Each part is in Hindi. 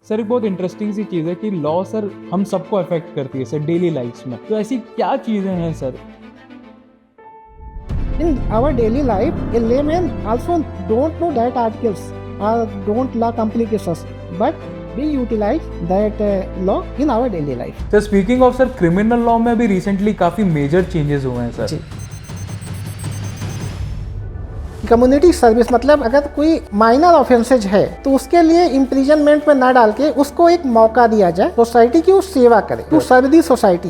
सर एक बहुत इंटरेस्टिंग सी चीज़ है कि लॉ सर हम सबको अफेक्ट करती है सर डेली लाइफ में, तो ऐसी क्या चीज़ें हैं sir? In our daily life, a layman also don't know that articles or don't law complications, but we utilize that law in our daily life. Sir speaking of sir criminal law में भी रिसेंटली काफ़ी मेजर चेंजेस हुए हैं सर। जी। कम्युनिटी सर्विस मतलब अगर कोई माइनर ऑफेंसेज है तो उसके लिए इम्प्रिजनमेंट में ना डाल के उसको एक मौका दिया जाए, सोसाइटी की वो सेवा करे, to serve the society.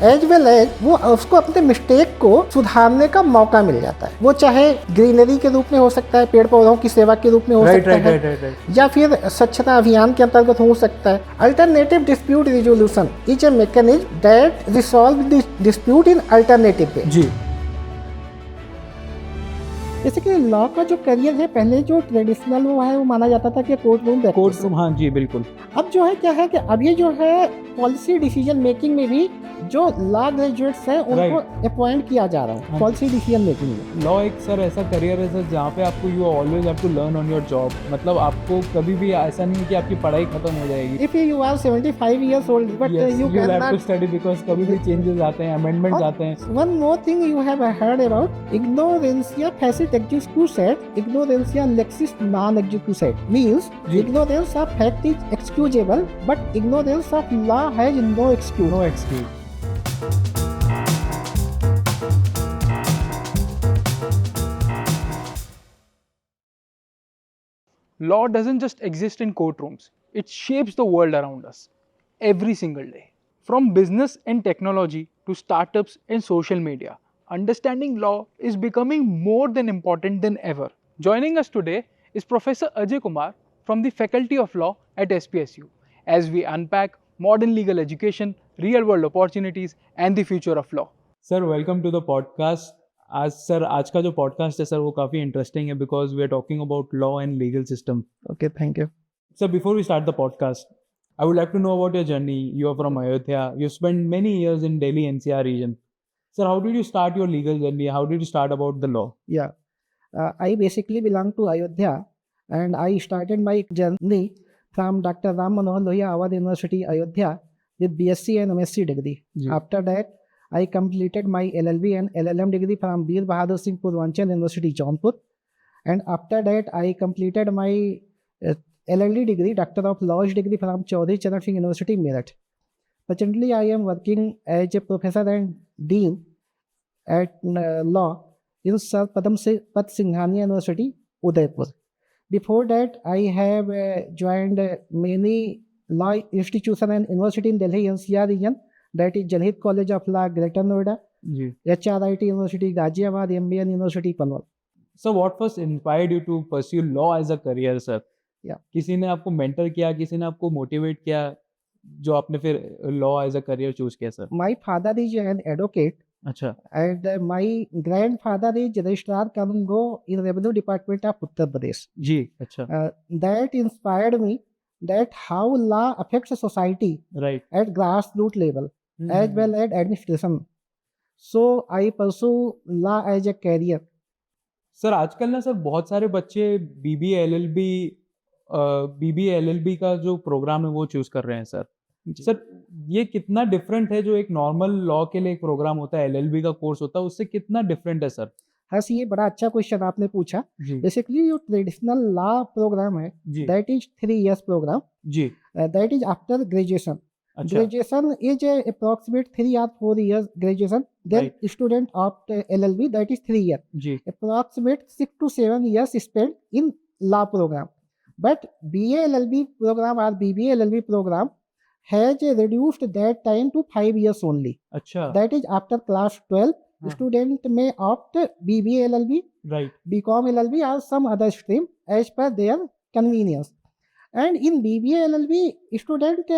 As well as वो उसको अपने मिस्टेक को सुधारने का मौका मिल जाता है। वो चाहे ग्रीनरी के रूप में हो सकता है, पेड़ पौधों की सेवा के रूप में हो सकता है, या फिर स्वच्छता अभियान के अंतर्गत हो सकता है। Alternative dispute resolution is a mechanism that resolve dispute in alternative way. जी। जैसे कि लॉ का जो करियर है, पहले जो ट्रेडिशनल वो है वो माना जाता था कि कोर्ट रूम। हाँ जी बिल्कुल। अब जो है क्या है कि अब ये जो है पॉलिसी डिसीजन मेकिंग में भी जो लॉ ग्रेजुएट्स हैं उनको अपॉइंट किया जा रहा है पॉलिसी डिसीजन मेकिंग में। लॉ एक सर ऐसा करियर है सर जहाँ पे आपको you always have to learn on your job, मतलब आपको कभी भी ऐसा नहीं है कि आपकी पढ़ाई खत्म हो जाएगी। If you are 75 years old but you will have to cannot study because कभी भी चेंजेस आते हैं, अमेंडमेंट्स आते हैं। One more thing you have heard about ignorantia facit excusat, ignorantia lexis non excusat means ignorance of fact is excusable but ignorance of law has no excuse. No excuse. Law doesn't just exist in courtrooms, it shapes the world around us every single day. From business and technology to startups and social media, understanding law is becoming more than important than ever. Joining us today is Professor Ajay Kumar from the Faculty of Law at SPSU as we unpack modern legal education, real world opportunities, and the future of law. Sir, welcome to the podcast. आज का जो पॉडकास्ट है सर वो काफ़ी इंटरेस्टिंग है because we are talking about law and legal system. Okay, thank you. Sir before we start the podcast I would like to know about your journey. You are from Ayodhya, you spend many years in Delhi NCR region. Sir, how did you start your legal journey? How did you start about the law? Yeah, I basically belong to Ayodhya and I started my journey from Dr. Ram Manohar Lohia Awadh University, Ayodhya with BSc and MSc degree. After that, I completed my LLB and LLM degree from Bir Bahadur Singh Purvanchal University, Jaunpur. And after that, I completed my LLD degree, Doctor of Laws degree from Chaudhary Charan Singh University, Meerut. Presently, I am working as a professor and dean at law in Sir Padam Pat Singhania University, Udaipur. Before that, I have joined many law institutions and university in Delhi NCR region. That is Jalhit College of Law, Greater Noida, HRIT University, Ghaziabad, MBN University, Panvel. So what first inspired you to pursue law as a career, sir? Yeah. किसी ने आपको मेंटर किया, किसी ने आपको मोटिवेट किया जो आपने फिर law as a career choose किया sir? My father is an advocate. अच्छा। And my grandfather is registrar come go in revenue department of Uttar Pradesh. जी अच्छा। That inspired me that how law affects a society at grassroots level as well as administration. So I pursue law as a career. Sir आजकल ना सर बहुत सारे बच्चे बीबीए एलएलबी का जो प्रोग्राम है वो चूज कर रहे हैं सर। सर ये कितना डिफरेंट है जो एक नॉर्मल लॉ के लिए एक प्रोग्राम होता है, एलएलबी का कोर्स होता है, उससे कितना डिफरेंट है सर? हर्ष, ये बड़ा अच्छा क्वेश्चन आपने पूछा। बेसिकली जो ट्रेडिशनल लॉ प्रोग्राम है दैट इज 3 years प्रोग्राम जी, that is after graduation. Graduation is approximate 3 or 4 years graduation. Then student of LLB that is 3 years. Approximate 6 to 7 years spent in law program. But BA LLB program or BBA LLB program has reduced that time to 5 years only. अच्छा. That is after class 12. Student may opt BBA LLB, BCom LLB or some other stream as per their convenience. And in BBA LLB, student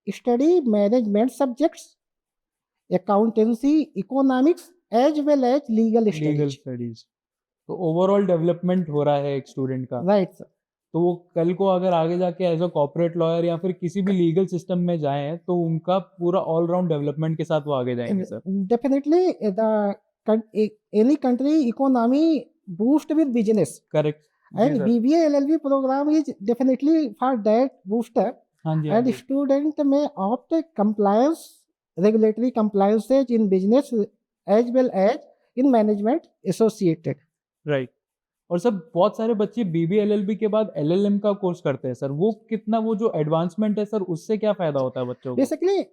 study management subjects, accountancy, economics as well as legal studies. तो ओवरऑल डेवलपमेंट हो रहा है एक स्टूडेंट का। Right sir. तो वो कल को अगर आगे जाके एज अ कॉर्पोरेट लॉयर या फिर किसी भी लीगल सिस्टम में जाएं तो उनका पूरा ऑलराउंड डेवलपमेंट के साथ वो आगे जाएंगे sir. Definitely the any country economy boost with business. Correct. And sir. BBA LLB program is definitely for that booster. हाँ जी, And student may opt compliance, regulatory compliances in business as well as in management associated. Right. और सर बहुत सारे बच्चे BBA LLB के बाद LLM का कोर्स करते हैं सर, वो कितना, वो जो एडवांसमेंट है सर, उससे क्या फायदा होता है बच्चों को? Basically,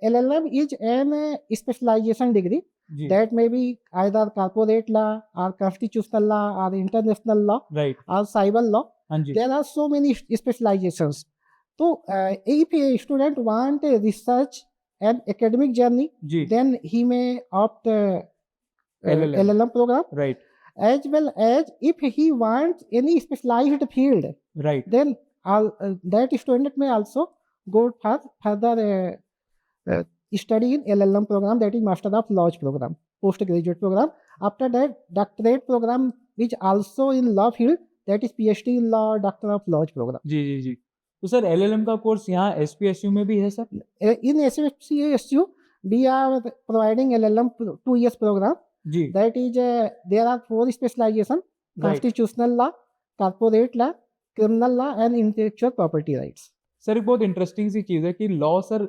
LLM is an specialization degree जी, that may be either corporate law or constitutional law or international law right, or cyber law. हाँ जी, There are so many specializations. So, if a student want a research and academic journey, जी, then he may opt LLM, LLM program. Right, As well as if he wants any specialized field, right, then that student may also go for further study in LLM program, that is Master of Laws program, postgraduate program. After that, doctorate program which also in law field, that is PhD in law, Doctor of Laws program. जी, जी, जी। तो सर LLM का कोर्स यहाँ SPSU में भी है सर? In SPSU, we are providing LLM 2 years program. जी, That is, there are 4 specialization: right. constitutional law, corporate law, criminal law, and intellectual property rights. Sir एक बहुत इंटरेस्टिंग सी चीज़ है कि लॉ सर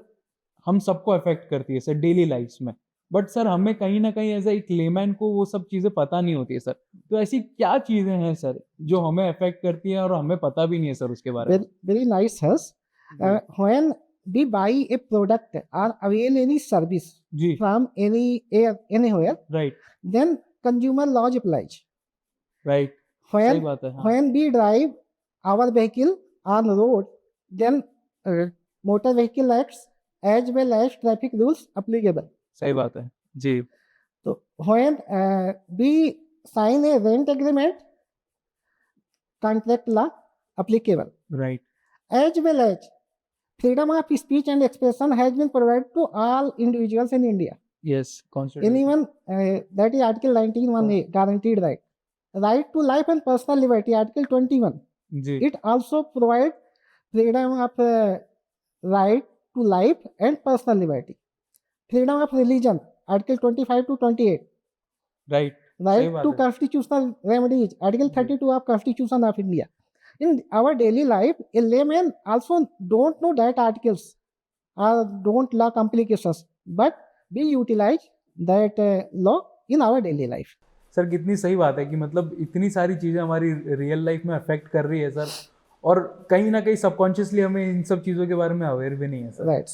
हम सबको अफेक्ट करती है सर डेली लाइफ्स में, बट सर हमें कहीं ना कहीं एज ए एक लेमैन को वो सब चीज़ें पता नहीं होती है सर। तो ऐसी क्या चीज़ें हैं सर जो हमें अफेक्ट करती हैं और हमें पता भी नहीं है सर उसके बारे में? Very nice, Hers. When we buy a product or avail any service जी, from anywhere, right, then consumer laws applies. Right, सही When बात है, हाँ, when we drive our vehicle on road, then motor vehicle acts as well as traffic rules applicable. सही बात है, जी, So when we sign a rent agreement, contract law applicable. Right, As well as freedom of speech and expression has been provided to all individuals in India. Yes, constitution, Anyone, that is Article 19(1)(a), guaranteed right. Right to life and personal liberty, Article 21. जी, It also provides freedom of right to life and personal liberty. Freedom of religion, Article 25 to 28. Right, Right बात to है। constitutional remedies, Article 32 of Constitution of India. In our daily life, a layman also don't know that articles or don't law complications, but we utilize that law in our daily life. Sir कितनी सही बात है कि मतलब इतनी सारी चीज़ें हमारी रियल लाइफ में अफेक्ट कर रही है सर, और कहीं ना कहीं सबकॉन्शियसली हमें इन सब चीज़ों के बारे में अवेयर भी नहीं है sir. Right.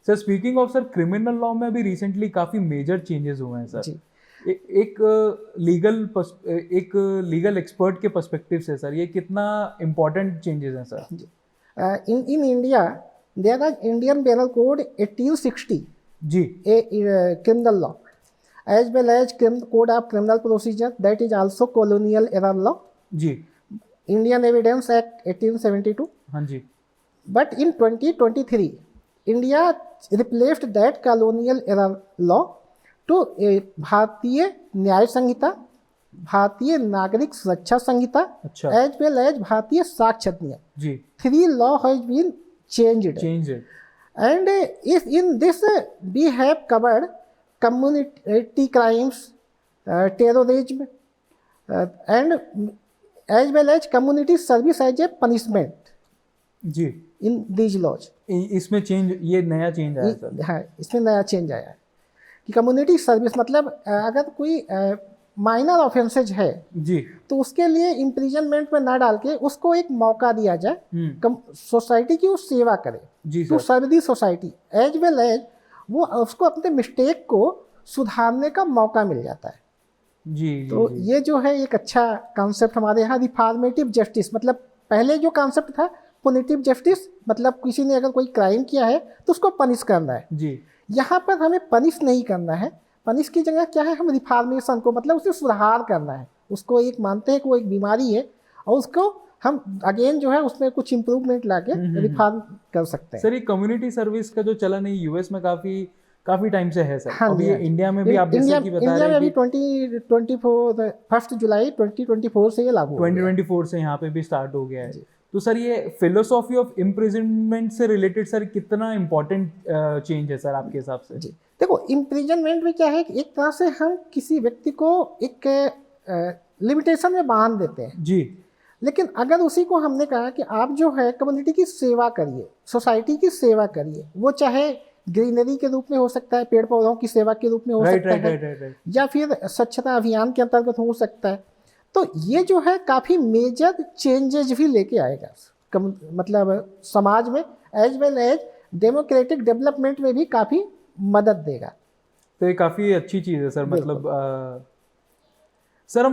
Sir speaking of sir criminal law में अभी रिसेंटली काफ़ी मेजर चेंजेस हुए हैं सर। जी. एक लीगल एक्सपर्ट के पर्सपेक्टिव से सर ये कितना इम्पोर्टेंट चेंजेस हैं sir? In India, there is Indian Penal Code 1860, जी, a criminal law, as well as Code of Criminal Procedure, that is also colonial era law. जी, Indian Evidence Act 1872. हाँ जी, But in 2023, India replaced that colonial era law to भारतीय न्याय संहिता, भारतीय नागरिक सुरक्षा संहिता, अच्छा, as well as भारतीय साक्ष्य अधिनियम. जी, 3 law has been changed. Change है, And if in this we have covered community crimes, terrorism, and as well as community service as a punishment जी, in these laws. इसमें चेंज, ये नया चेंज आया सर? हाँ, इसमें नया चेंज आया है कि कम्युनिटी सर्विस मतलब अगर कोई माइनर ऑफेंसेज है जी, तो उसके लिए इम्प्रिजनमेंट में ना डाल के उसको एक मौका दिया जाए, सोसाइटी की वो सेवा करे, जी to sir, serve the society, as well as वो उसको अपने मिस्टेक को सुधारने का मौका मिल जाता है. जी, तो जी, ये जो है एक अच्छा कॉन्सेप्ट हमारे यहाँ रिफॉर्मेटिव जस्टिस, मतलब पहले जो कॉन्सेप्ट था पुनिटिव जस्टिस, मतलब किसी ने अगर कोई क्राइम किया है तो उसको पनिश करना है. जी, यहाँ पर हमें पनिश नहीं करना है, पनिश की जगह क्या है, हम रिफॉर्मेशन को मतलब उसे सुधार करना है. उसको एक मानते हैं कि वो एक बीमारी है और उसको हम अगेन जो है उसमें कुछ इम्प्रूवमेंट लाके रिफॉर्म कर सकते हैं. सर ये कम्युनिटी सर्विस का जो चलन है यूएस में काफी टाइम से है सर. हाँ अभी जी, ये हाँ जी. इंडिया में भी आप जैसे कि बता इंडिया रहे में हैं अभी कि 2024 1 जुलाई 2024 से ये लागू हो गया है. 2024 से यहाँ पे भी स्टार्ट हो गया है. तो सर ये फिलोसॉफी ऑफ इम्प्रिजनमेंट से रिलेटेड सर कितना इम्पोर्टेंट चेंज है सर आपके हिसाब से? जी, देखो इम्प्रिजनमेंट में क्या है कि एक तरह से हम किसी व्यक्ति को एक लिमिटेशन में बांध देते हैं. जी, लेकिन अगर उसी को हमने कहा कि आप जो है कम्युनिटी की सेवा करिए, सोसाइटी की सेवा करिए, वो चाहे ग्रीनरी के रूप में हो सकता है, पेड़ पौधों की सेवा के रूप में हो सकता है, या फिर स्वच्छता अभियान के अंतर्गत हो सकता है, तो ये जो है काफ़ी मेजर चेंजेस भी लेके आएगा मतलब समाज में, as well as democratic development में भी काफ़ी मदद देगा। तो ये काफ़ी अच्छी चीज़ है सर। मतलब सर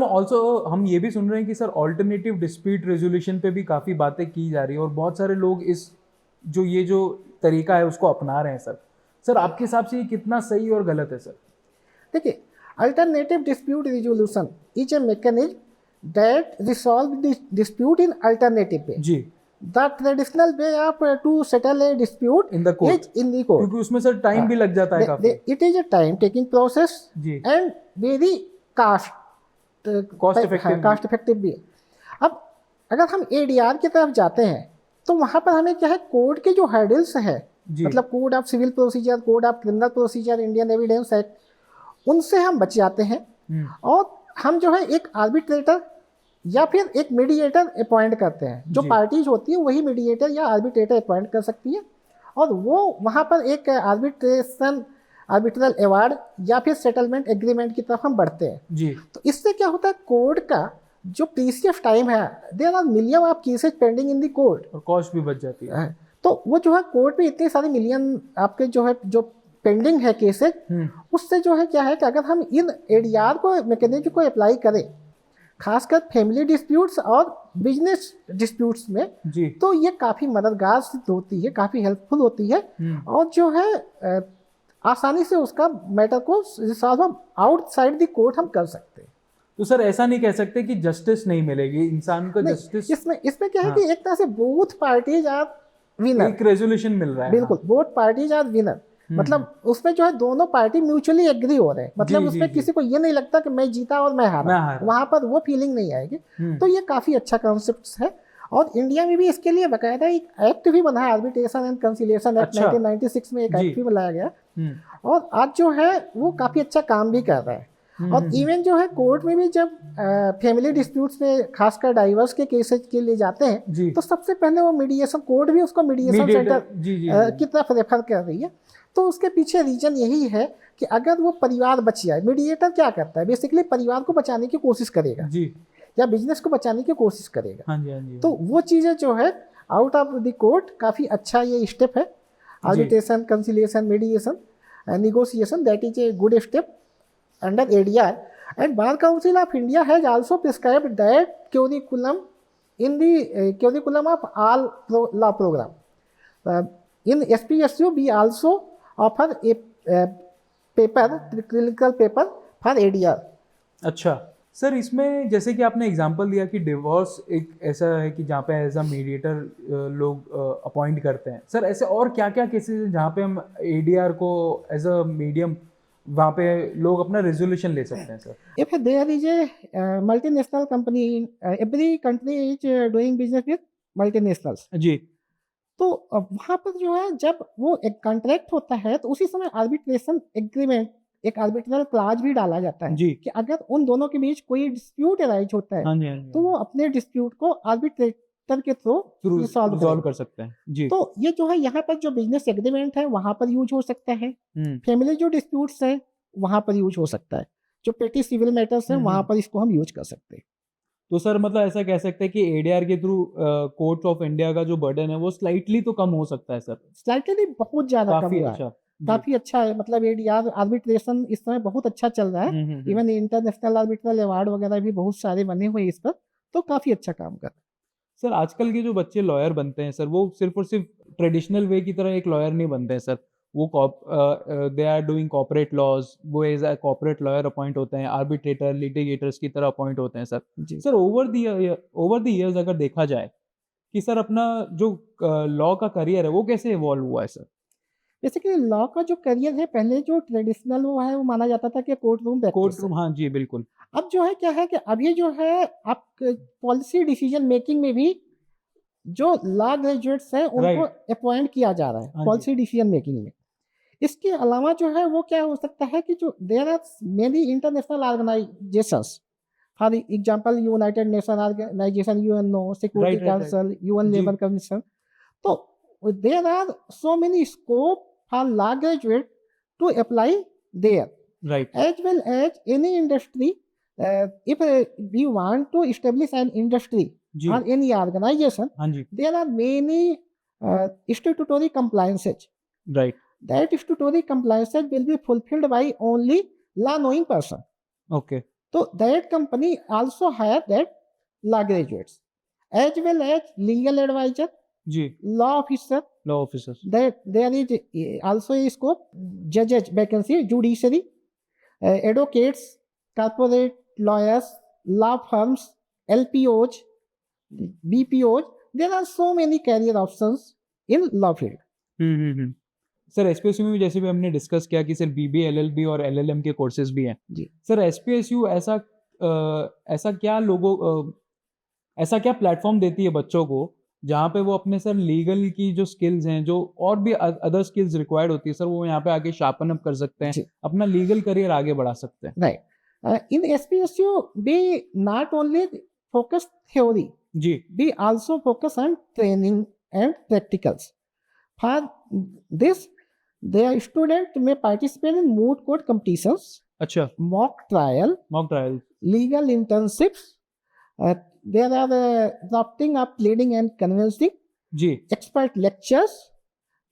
हम ये भी सुन रहे हैं कि सर ऑल्टरनेटिव डिस्प्यूट रेजोल्यूशन पे भी काफ़ी बातें की जा रही है और बहुत सारे लोग ये जो तरीका है उसको अपना रहे हैं सर। सर आपके हिसाब से ये कितना सही और गलत है सर? देखिए, alternative dispute resolution is a mechanism that resolve dispute in alternative way. जी। The traditional way of to settle a dispute in the court is in the court, क्योंकि उसमें सर टाइम भी लग जाता है काफी। It is a time taking process ji. and very cost effective भी है। अब अगर हम ADR की तरफ जाते हैं तो वहाँ पर हमें क्या है, कोड के जो हर्डल्स है, मतलब code of civil procedure, code of criminal procedure, Indian evidence act, उनसे हम बच जाते हैं और हम जो है एक आर्बिट्रेटर या फिर एक मीडिएटर अपॉइंट करते हैं। जो पार्टीज होती है वही मीडिएटर या आर्बिट्रेटर अपॉइंट कर सकती है और वो वहाँ पर एक आर्बिट्रल अवार्ड या फिर सेटलमेंट एग्रीमेंट की तरफ हम बढ़ते हैं जी। तो इससे क्या होता है, कोर्ट का जो प्रीसियस टाइम है, there are million of cases pending in the court और कॉस्ट भी बच जाती है। तो वो जो है कोर्ट में इतने सारे मिलियन आपके जो है जो पेंडिंग है केसेस, उससे जो है क्या है कि अगर हम इन एडीआर को मैकेनिज्म को अप्लाई करें, खासकर फैमिली डिस्प्यूट्स और बिजनेस डिस्प्यूट्स में जी, तो ये काफ़ी मददगार सिद्ध होती है, काफ़ी हेल्पफुल होती है और जो है आसानी से उसका मैटर को रिसॉल्व आउटसाइड द कोर्ट हम कर सकते हैं। तो सर ऐसा नहीं कह सकते कि जस्टिस नहीं मिलेगी इंसान को, जस्टिस इसमें क्या है कि एक तरह से बोथ पार्टीज आर विनर, एक रेजोल्यूशन मिल रहा है। बिल्कुल, बोथ पार्टीज आर विनर, मतलब उसमें जो है दोनों पार्टी म्यूचुअली एग्री हो रहे हैं, मतलब उसमें किसी को ये नहीं लगता कि मैं जीता और मैं हारा, वहां पर वो फीलिंग नहीं आएगी। तो ये काफी अच्छा कॉन्सेप्ट है और इंडिया में भी इसके लिए बकायदा एक एक्ट भी बना है, आर्बिट्रेशन एंड कंसिलिएशन एक्ट 1996 में एक एक्ट भी बनाया गया और आज जो है वो काफी अच्छा काम भी कर रहा है। और इवन जो है कोर्ट में भी जब फैमिली डिस्प्यूट्स में खासकर डाइवर्स के केसेस के लिए जाते हैं तो सबसे पहले वो मीडिएशन, कोर्ट भी उसको मीडिएशन सेंटर की तरफ रेफर कर रही है। तो उसके पीछे रीजन यही है कि अगर वो परिवार बच जाए, मीडिएटर क्या करता है, बेसिकली परिवार को बचाने की कोशिश करेगा जी, या बिजनेस को बचाने की कोशिश करेगा। हाँ जी, हाँ जी। तो वो चीज़ें जो है आउट ऑफ द कोर्ट काफ़ी अच्छा ये स्टेप है, arbitration, conciliation, mediation, negotiation, that is a good step under ADR and Bar Council of India has also prescribed that curriculum in the curriculum of all law program. In SPSU we also offer a paper, clinical paper for ADR. अच्छा सर, इसमें जैसे कि आपने एग्जांपल दिया कि डिवोर्स एक ऐसा है कि जहाँ पे एज अ मीडिएटर लोग अपॉइंट करते हैं, सर ऐसे और क्या क्या केसेस हैं जहाँ पे हम ADR को एज अ मीडियम वहाँ पे लोग अपना रेजोल्यूशन ले सकते हैं sir? If there is a multinational company, every country is doing business with multinationals जी, तो वहाँ पर जो है जब वो एक कॉन्ट्रैक्ट होता है तो उसी समय आर्बिट्रेशन एग्रीमेंट, एक आर्बिट्रल क्लॉज भी डाला जाता है जी, कि अगर उन दोनों के बीच कोई डिस्प्यूट अराइज होता है हाँ जी, हाँ जी, तो वो अपने डिस्प्यूट को आर्बिट्रेटर के थ्रू सॉल्व कर सकते हैं जी। तो ये जो है यहाँ पर जो बिजनेस एग्रीमेंट है वहाँ पर यूज हो सकता है, फैमिली जो डिस्प्यूट्स है वहाँ पर यूज हो सकता है, जो पेटी सिविल मैटर्स है वहाँ पर इसको हम यूज कर सकते हैं। तो सर मतलब ऐसा कह सकते हैं कि ADR के थ्रू कोर्ट ऑफ इंडिया का जो बर्डन है वो स्लाइटली तो कम हो सकता है सर? स्लाइटली बहुत ज्यादा कम हुआ है, काफी अच्छा है, मतलब ADR आर्बिट्रेशन इस समय बहुत अच्छा चल रहा है, इवन इंटरनेशनल आर्बिट्रल अवार्ड वगैरह भी बहुत सारे बने हुए इस पर, तो काफी अच्छा काम कर रहा है। सर आजकल के जो बच्चे लॉयर बनते हैं सर, वो सिर्फ और सिर्फ ट्रेडिशनल वे की तरह एक लॉयर नहीं बनते हैं सर, वो they are doing corporate laws, वो as a corporate lawyer appoint होते हैं, आर्बिट्रेटर, लिटिगेटर्स की तरह अपॉइंट होते हैं sir. Sir over the years अगर देखा जाए कि सर अपना जो लॉ का करियर है वो कैसे इवॉल्व हुआ है सर? बेसिकली लॉ का जो करियर है, पहले जो ट्रेडिशनल वो है वो माना जाता था कि कोर्ट रूम, हाँ जी बिल्कुल। अब जो है क्या है कि अभी जो है आप पॉलिसी डिसीजन मेकिंग में भी जो लॉ ग्रेजुएट्स हैं उनको अपॉइंट किया जा रहा है पॉलिसी डिसीजन मेकिंग में। इसके अलावा जो है वो क्या हो सकता है कि जो there are many international organisations For example, United Nations Organization, UNO, Security Council, UN जी. Labour Commission. So there are so many scope for law graduate to apply there. Right. As well as any industry, if we want to establish an industry जी. or any organization, हाँ जी. there are many statutory compliances. Right. That statutory compliances will be fulfilled by only law knowing person. Okay. So that company also hire that law graduates, as well as legal advisor, जी. law officer. Law officers. That there is also a scope, judges vacancy, judiciary, advocates, corporate lawyers, law firms, LPOs, BPOs. There are so many career options in law field. Sir SPSU में जैसे भी हमने डिस्कस किया कि सर बीबीए, एलएलबी और एलएलएम के कोर्सेज भी हैं जी. सर एसपीएसयू ऐसा ऐसा क्या प्लेटफॉर्म देती है बच्चों को जहाँ पे वो अपने सर लीगल की जो स्किल्स हैं, जो और भी अदर स्किल्स रिक्वायर्ड होती है सर, वो यहाँ पे आगे शार्पन अप कर सकते हैं, अपना लीगल करियर आगे बढ़ा सकते हैं. Right. In SPSU we not only focus theory, जी, we also focus on training and practicals. For this, the student may participate in moot court competitions, अच्छा, mock trial, legal internships. There are drafting of pleading and convincing, जी, expert lectures.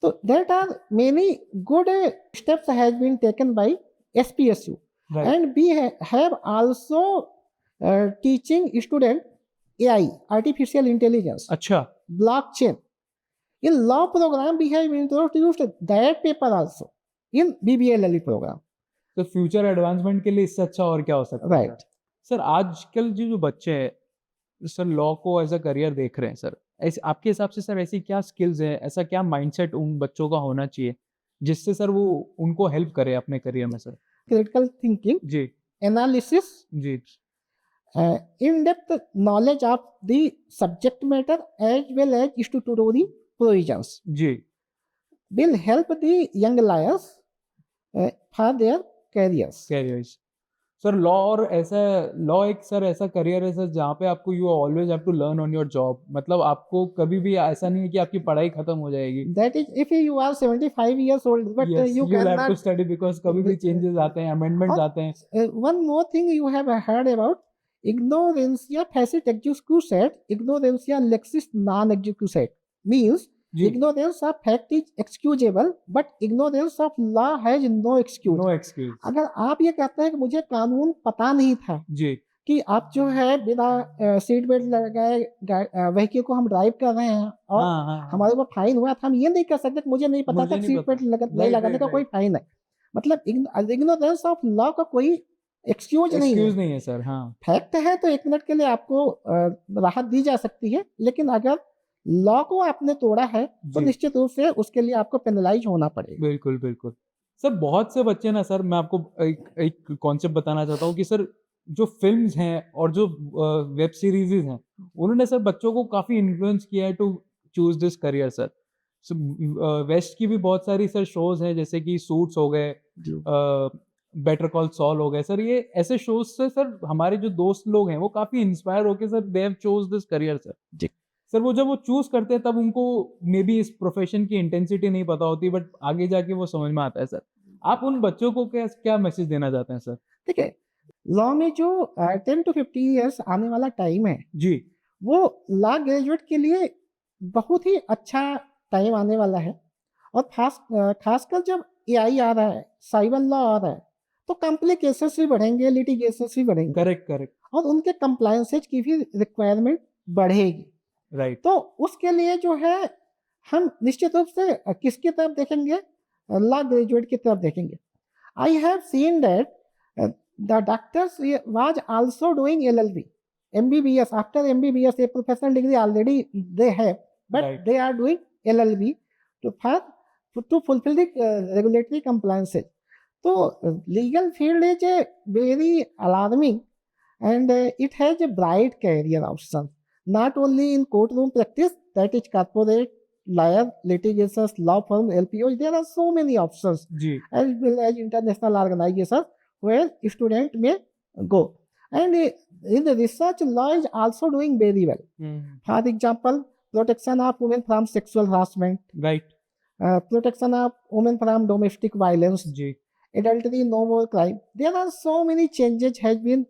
So that are many good steps has been taken by SPSU. right. And we have also teaching student AI, artificial intelligence, अच्छा, blockchain. In law program, we have introduced that paper also in BBLLE program. तो फ्यूचर एडवांसमेंट के लिए इससे अच्छा और क्या हो सकता है? Right. सर आजकल जो बच्चे हैं सर लॉ को एज अ करियर देख रहे हैं सर, ऐसे आपके हिसाब से सर ऐसी क्या स्किल्स है, ऐसा क्या माइंडसेट उन बच्चों का होना चाहिए जिससे सर वो उनको हेल्प करे अपने करियर में सर? Critical thinking, जी, analysis, जी, in-depth knowledge of the subject matter as well as statutory provisions जी, will help the young lawyers for their careers. Careers sir. Law और ऐसा लॉ एक सर ऐसा करियर है सर जहाँ पे आपको you always have to learn on your job, मतलब आपको कभी भी ऐसा नहीं है कि आपकी पढ़ाई खत्म हो जाएगी. That is, if you are 75 years old, but Yes, you you will have to cannot. study because कभी भी चेंजेस आते हैं, अमेंडमेंट्स आते हैं. One more thing you have heard about ignorantia facit excusat, ignorantia lexis non excusat, means जी, ignorance of fact is excusable but ignorance of law has no excuse. No excuse. अगर आप ये कहते हैं कि मुझे कानून पता नहीं था जी, कि आप जो है बिना सीट बेल्ट लगाए व्हीकल को हम ड्राइव कर रहे हैं और हाँ, हाँ, हमारे ऊपर फाइन हुआ था, हम ये नहीं कह सकते कि मुझे नहीं पता मुझे था नहीं सीट पता. बेल्ट नहीं Right, लगाने right, का कोई फाइन है. मतलब इग्नोरेंस ऑफ लॉ का कोई एक्सक्यूज नहीं एक्सक्यूज है. नहीं है सर. हाँ, फैक्ट है तो 1 मिनट के लिए आपको राहत दी जा सकती है, लेकिन अगर लॉ को आपने तोड़ा है तो जी. निश्चित रूप से उसके लिए आपको पेनलाइज होना पड़ेगा. बिल्कुल बिल्कुल सर. बहुत से बच्चे ना सर, मैं आपको एक कॉन्सेप्ट बताना चाहता हूँ कि सर जो फिल्म्स हैं और जो वेब सीरीज हैं उन्होंने सर बच्चों को काफी इन्फ्लुएंस किया है to choose this career sir. West की भी बहुत सारी सर शोज हैं जैसे कि सूट्स हो गए, बेटर कॉल सॉल हो गए सर. ये ऐसे शोज से सर हमारे जो दोस्त लोग हैं वो काफी इंस्पायर होके sir they have chose this career sir. जी. सर वो जब वो चूज करते हैं तब उनको मे बी इस प्रोफेशन की इंटेंसिटी नहीं पता होती, बट आगे जाके वो समझ में आता है सर. आप उन बच्चों को क्या मैसेज देना चाहते हैं सर? ठीक है, लॉ में जो 10 to 15 ईयर्स आने वाला टाइम है जी, वो लॉ ग्रेजुएट के लिए बहुत ही अच्छा टाइम आने वाला है. और खासकर जब AI आ रहा है, साइबर लॉ आ रहा है, तो कॉम्प्लिकेशंस भी बढ़ेंगे, लिटिगेशंस भी बढ़ेंगे. करेक्ट. और उनके कंप्लायंसेज की भी रिक्वायरमेंट बढ़ेगी. राइट. तो उसके लिए जो है हम निश्चित रूप से किसकी तरफ देखेंगे? लॉ ग्रेजुएट की तरफ देखेंगे. I have seen that the doctors was also doing LLB, MBBS. After MBBS a professional degree already they have, but Right. they are doing LLB to fulfill the regulatory compliances. So legal field is very alarming and it has a bright career option. Not only in courtroom practice, that is corporate, lawyer, litigations, law firm, LPOs, there are so many options. जी, As well as international organizations where student may go. And in the research, law is also doing very well. For example, protection of women from sexual harassment, Right. protection of women from domestic violence, adultery, no more crime. There are so many changes has been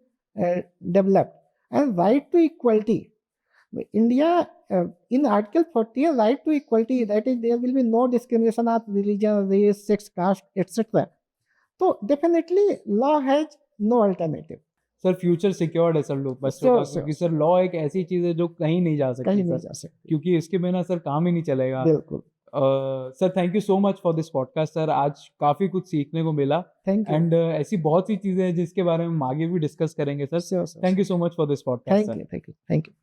developed. And right to equality. India, in Article 40, right to equality, that is, there will be no discrimination of religion, race, sex, caste, etc. So definitely law has no alternative. Sir future secured है सर लोग बच्चों का, क्योंकि सर लॉ एक ऐसी चीज है जो कहीं नहीं जा सकती, कहीं नहीं जा सकती, क्योंकि इसके बिना सर काम ही नहीं चलेगा। बिल्कुल। Sir thank you so much for this podcast sir, आज काफी कुछ सीखने को मिला। Thank you. एंड ऐसी बहुत सी चीजें हैं जिसके बारे में हम आगे भी डिस्कस करेंगे sir. Thank you so much for this podcast sir. Thank you.